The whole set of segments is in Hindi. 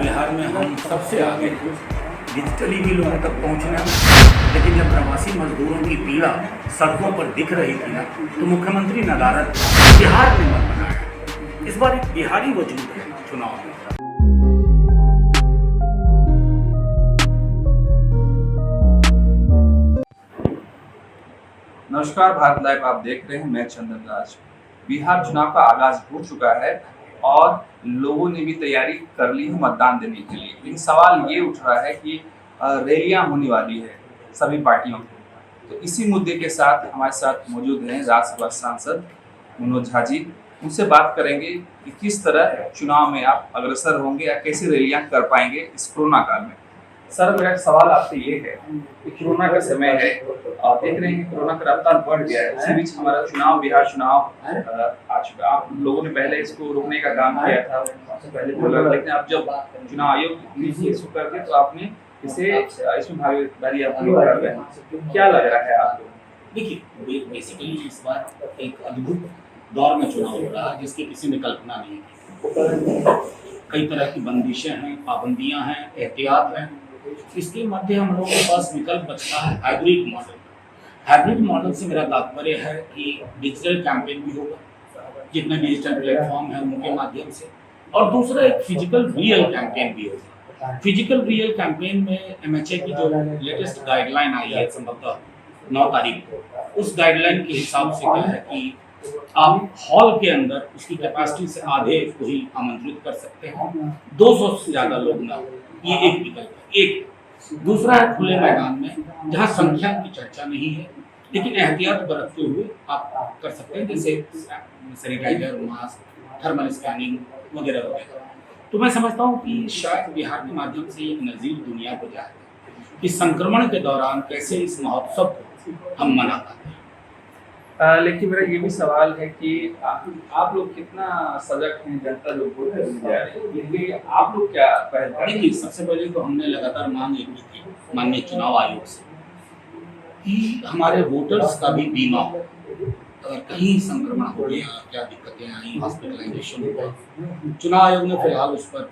बिहार में हम सबसे आगे डिजिटली भी लोगों तक पहुंचने में, लेकिन जब प्रवासी मजदूरों की पीड़ा सड़कों पर दिख रही थी ना, तो मुख्यमंत्री नदारद बिहार ने मन बनाया। इस बार एक बिहारी वजूद है चुनाव में। नमस्कार, भारत लाइव आप देख रहे हैं। मैं चंदन राज। बिहार चुनाव का आगाज हो चुका है और लोगों ने भी तैयारी कर ली है मतदान देने के लिए। लेकिन सवाल ये उठ रहा है कि रैलियां होने वाली है सभी पार्टियों की। तो इसी मुद्दे के साथ हमारे साथ मौजूद हैं राज्यसभा सांसद मनोज झा जी। उनसे बात करेंगे कि किस तरह चुनाव में आप अग्रसर होंगे या कैसे रैलियां कर पाएंगे इस कोरोना काल में। सर, मेरा सवाल आपसे ये है कि कोरोना का समय है, आप देख रहे हैं कि कोरोना का रफ्तार बढ़ गया है। इसी बीच हमारा चुनाव, बिहार चुनाव आ चुका। आप लोगों ने पहले इसको रोकने का काम किया था, सबसे पहले बोला, लेकिन अब जब चुनाव आयोग इसको कर दिया तो आपने इसमें भागीदारी अपनी कर रहे हैं। क्या लग रहा है आपको? देखिए, बेसिकली इस बार एक अद्भुत दौर में चुनाव हो रहा है जिसकी किसी ने कल्पना नहीं की। कई तरह की बंदिशें हैं, पाबंदियां हैं, एहतियात हैं। इसके मध्य हम लोगों के पास विकल्प बचता है हाइब्रिड मॉडल। हाइब्रिड मॉडल से मेरा तात्पर्य है कि डिजिटल कैंपेन भी होगा, जितने डिजिटल प्लेटफॉर्म हैं उनके माध्यम से, और दूसरा एक फिजिकल रियल कैंपेन भी होगा। फिजिकल रियल कैंपेन में MHA की जो लेटेस्ट गाइडलाइन आई है संभवतः 9 तारीख को, उस गाइडलाइन के हिसाब से क्या है कि आप हॉल के अंदर उसकी कैपेसिटी से आधे को ही आमंत्रित कर सकते हैं, 200 से ज़्यादा लोग ना। ये एक विकल्प है। एक दूसरा है खुले मैदान में, जहाँ संख्या की चर्चा नहीं है, लेकिन एहतियात बरतते हुए आप कर सकते हैं, जैसे सैनिटाइजर, मास्क, थर्मल स्कैनिंग वगैरह वगैरह। तो मैं समझता हूँ कि शायद बिहार के माध्यम से एक नज़ीर दुनिया को जाए कि संक्रमण के दौरान कैसे इस महोत्सव को हम मना पाते हैं। लेकिन मेरा ये भी सवाल है कि आप लोग कितना सजग हैं, जनता जो वोट करने जा रही है, आप लोग क्या पहल करेंगे? देखिए, सबसे पहले तो हमने लगातार मांग की थी माननीय चुनाव आयोग से कि हमारे वोटर्स का भी बीमा हो। अगर कहीं संक्रमण हो गया, क्या दिक्कतें आई, हॉस्पिटलाइजेशन हुआ, चुनाव आयोग ने फिलहाल उस पर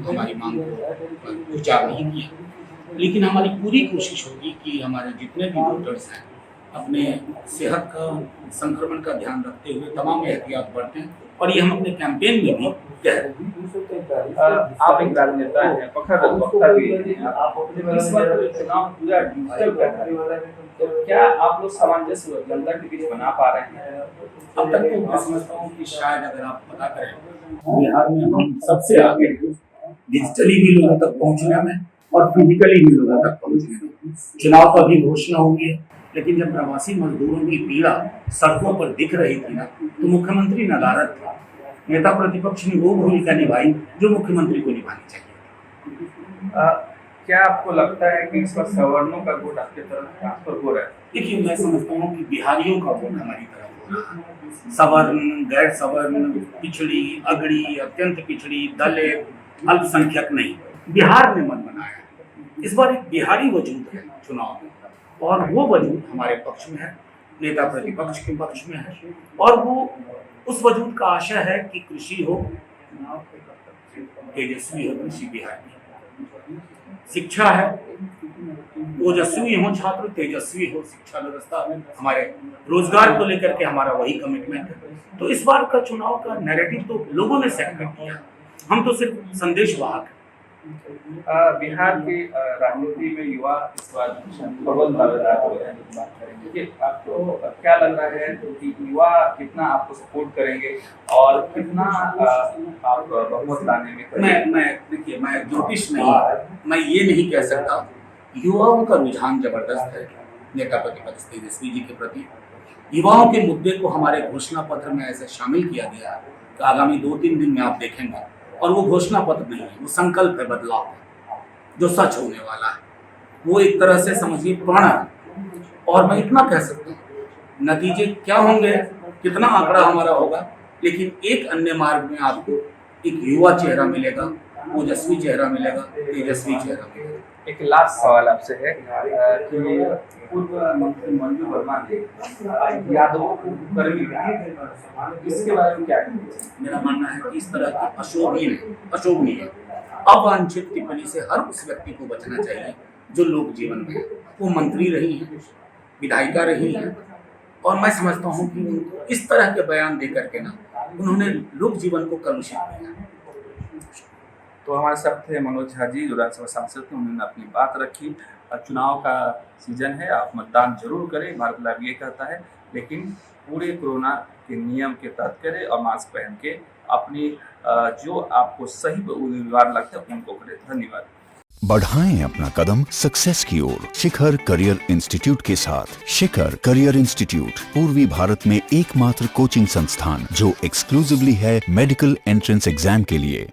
हमारी मांग पर विचार नहीं किया। लेकिन हमारी पूरी कोशिश होगी कि हमारे जितने भी वोटर्स हैं अपने सेहत का, संक्रमण का ध्यान रखते हुए तमाम एहतियात बरतें, और ये हम अपने कैंपेन में भी कह रहे हैं। आप एक राजनेता हैं, प्रखर वक्ता भी हैं, आप इस बार चुनाव पूरा डिजिटल कर रहे हैं, तो क्या आप लोग सामंजस्य जनता के बीच बना पा रहे हैं? अब तक तो मैं समझता हूँ कि शायद अगर आप पता करें, बिहार में हम सबसे आगे डिजिटली भी लोगों तक पहुँचने में और फिजिकली भी लोगों तक पहुँचने में। चुनाव का भी घोषणा होगी है, लेकिन जब प्रवासी मजदूरों की पीड़ा सड़कों पर दिख रही थी ना, तो मुख्यमंत्री नदारद थे। नेता प्रतिपक्ष ने वो भूमिका निभाई जो मुख्यमंत्री को निभानी चाहिए। क्या आपको लगता है कि इस बार सवर्णों का वोट आपकी तरफ ट्रांसफर हो रहा है? देखिए, मैं समझता हूँ कि बिहारियों का वोट हमारी तरफ हो रहा है। सवर्ण, गैर सवर्ण, पिछड़ी, अगड़ी, अत्यंत पिछड़ी, दलित, अल्पसंख्यक नहीं, बिहार ने मन बनाया। इस बार एक बिहारी वजूद है चुनाव में, और वो वजूद हमारे पक्ष में है, नेता प्रतिपक्ष के पक्ष में है, और वो उस वजूद का आशय है कि कृषि हो तेजस्वी हो, कृषि बिहार की शिक्षा है, ओजस्वी हो छात्र, तेजस्वी हो शिक्षा व्यवस्था, हमारे रोजगार को लेकर के हमारा वही कमिटमेंट है। तो इस बार का चुनाव का नैरेटिव तो लोगों ने सेट कर दिया, हम तो सिर्फ संदेश वाहक हैं। बिहार की राजनीति में युवा इस बार प्रबल दावेदार हो रहे हैं। आपको क्या लग रहा है कि युवा कितना आपको सपोर्ट करेंगे और कितना आप बहुमत लाने में? देखिए, मैं ज्योतिष नहीं, मैं ये नहीं कह सकता। युवाओं का रुझान जबरदस्त है नेता प्रतिपक्ष तेजस्वी जी के प्रति। युवाओं के मुद्दे को हमारे घोषणा पत्र में ऐसे शामिल किया गया कि आगामी 2-3 दिन में आप देखेंगे, और वो घोषणा पत्र नहीं है, वो संकल्प है बदलाव है, जो सच होने वाला है। वो एक तरह से समझिए प्रण है। और मैं इतना कह सकता हूँ, नतीजे क्या होंगे, कितना आंकड़ा हमारा होगा, लेकिन एक अन्य मार्ग में आपको एक युवा चेहरा मिलेगा, ओजस्वी चेहरा मिलेगा, तेजस्वी चेहरा मिलेगा। एक लास्ट सवाल आपसे है कि पूर्व मंत्री मंजू वर्मा ने यादव को कर्मी इसके बारे में क्या कहेंगे? मेरा मानना है कि इस तरह की अशोभनीय अवांछित टिप्पणी से हर उस व्यक्ति को बचना चाहिए जो लोक जीवन में, वो मंत्री रही हैं, विधायिका रही हैं, और मैं समझता हूँ कि उनको इस तरह के बयान दे करके ना उन्होंने लोक जीवन को कलुषित किया। तो हमारे साथ थे मनोज झा जी, जो राज्यसभा सांसद थे, उन्होंने अपनी बात रखी। चुनाव का सीजन है, आप मतदान जरूर करें, भारत लाइव ये कहता है, लेकिन पूरे कोरोना के नियम के तहत करें और मास्क पहन के अपनी जो आपको सही उम्मीदवार लगता है उनको करें। धन्यवाद। बढ़ाएं अपना कदम सक्सेस की ओर शिखर करियर इंस्टीट्यूट के साथ। शिखर करियर इंस्टीट्यूट पूर्वी भारत में एकमात्र कोचिंग संस्थान जो एक्सक्लूसिवली है मेडिकल एंट्रेंस एग्जाम के लिए।